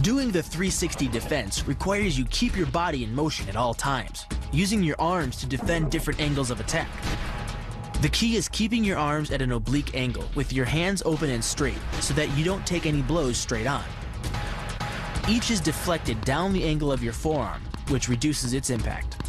Doing the 360 defense requires you keep your body in motion at all times, using your arms to defend different angles of attack. The key is keeping your arms at an oblique angle with your hands open and straight so that you don't take any blows straight on. Each is deflected down the angle of your forearm, which reduces its impact.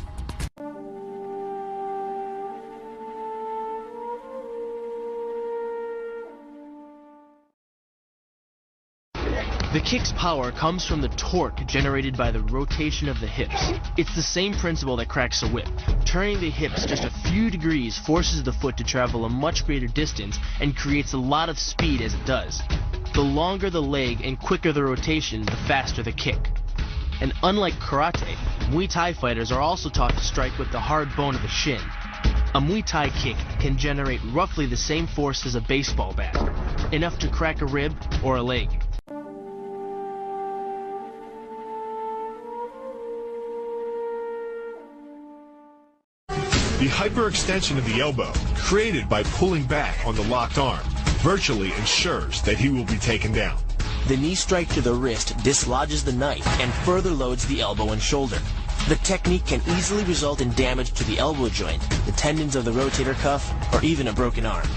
The kick's power comes from the torque generated by the rotation of the hips. It's the same principle that cracks a whip. Turning the hips just a few degrees forces the foot to travel a much greater distance and creates a lot of speed as it does. The longer the leg and quicker the rotation, the faster the kick. And unlike karate, Muay Thai fighters are also taught to strike with the hard bone of the shin. A Muay Thai kick can generate roughly the same force as a baseball bat, enough to crack a rib or a leg. The hyperextension of the elbow, created by pulling back on the locked arm, virtually ensures that he will be taken down. The knee strike to the wrist dislodges the knife and further loads the elbow and shoulder. The technique can easily result in damage to the elbow joint, the tendons of the rotator cuff, or even a broken arm.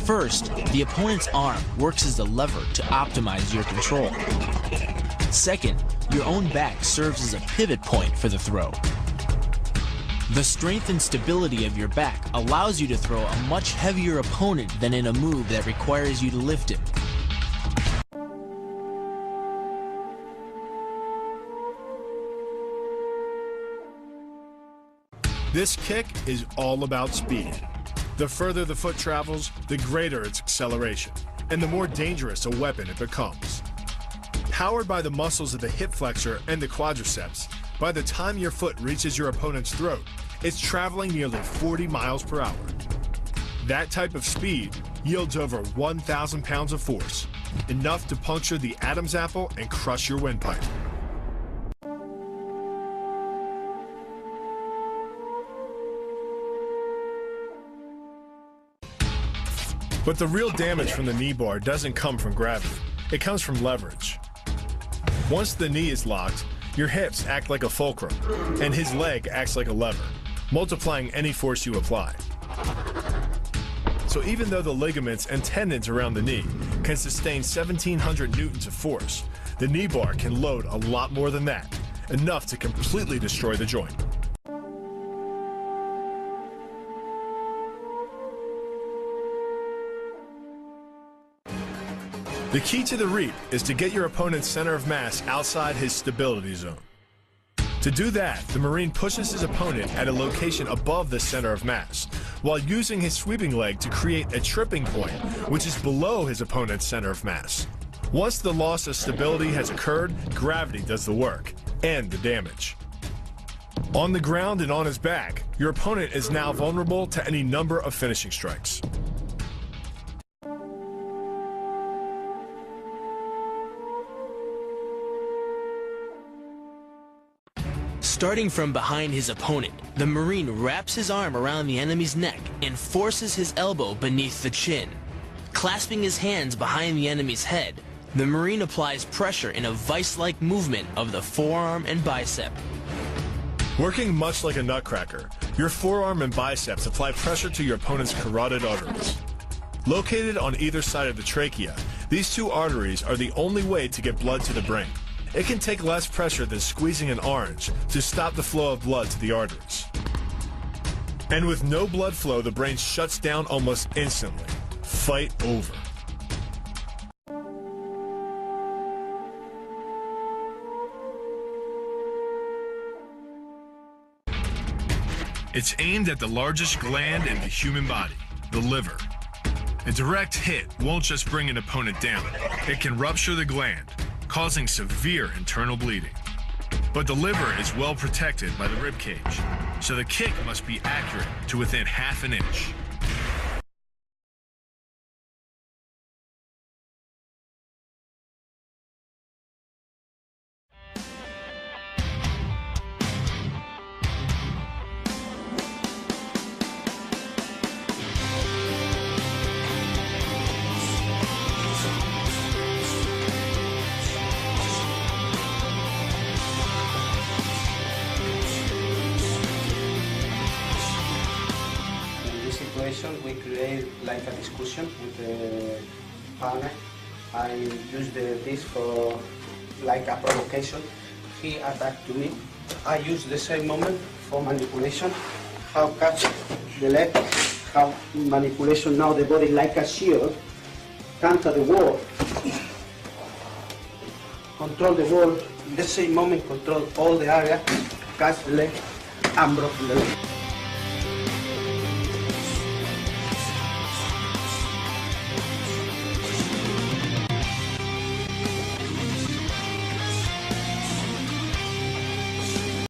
First, the opponent's arm works as a lever to optimize your control. Second, your own back serves as a pivot point for the throw. The strength and stability of your back allows you to throw a much heavier opponent than in a move that requires you to lift him. This kick is all about speed. The further the foot travels, the greater its acceleration, and the more dangerous a weapon it becomes. Powered by the muscles of the hip flexor and the quadriceps, by the time your foot reaches your opponent's throat, it's traveling nearly 40 miles per hour. That type of speed yields over 1,000 pounds of force, enough to puncture the Adam's apple and crush your windpipe. But the real damage from the knee bar doesn't come from gravity. It comes from leverage. Once the knee is locked, your hips act like a fulcrum, and his leg acts like a lever, multiplying any force you apply. So even though the ligaments and tendons around the knee can sustain 1,700 newtons of force, the knee bar can load a lot more than that, enough to completely destroy the joint. The key to the reap is to get your opponent's center of mass outside his stability zone. To do that, the Marine pushes his opponent at a location above the center of mass, while using his sweeping leg to create a tripping point, which is below his opponent's center of mass. Once the loss of stability has occurred, gravity does the work, and the damage. On the ground and on his back, your opponent is now vulnerable to any number of finishing strikes. Starting from behind his opponent, the Marine wraps his arm around the enemy's neck and forces his elbow beneath the chin. Clasping his hands behind the enemy's head, the Marine applies pressure in a vice-like movement of the forearm and bicep. Working much like a nutcracker, your forearm and biceps apply pressure to your opponent's carotid arteries. Located on either side of the trachea, these two arteries are the only way to get blood to the brain. It can take less pressure than squeezing an orange to stop the flow of blood to the arteries. And with no blood flow, the brain shuts down almost instantly. Fight over. It's aimed at the largest gland in the human body, the liver. A direct hit won't just bring an opponent down. It can rupture the gland, causing severe internal bleeding. But the liver is well protected by the rib cage, so the kick must be accurate to within half an inch. create like a discussion with the partner. I use this for like a provocation. He attacked to me. I use the same moment for manipulation. How catch the leg, how manipulation now the body like a shield. Counter the wall. Control the wall. In the same moment control all the area. Catch the leg and broke the leg.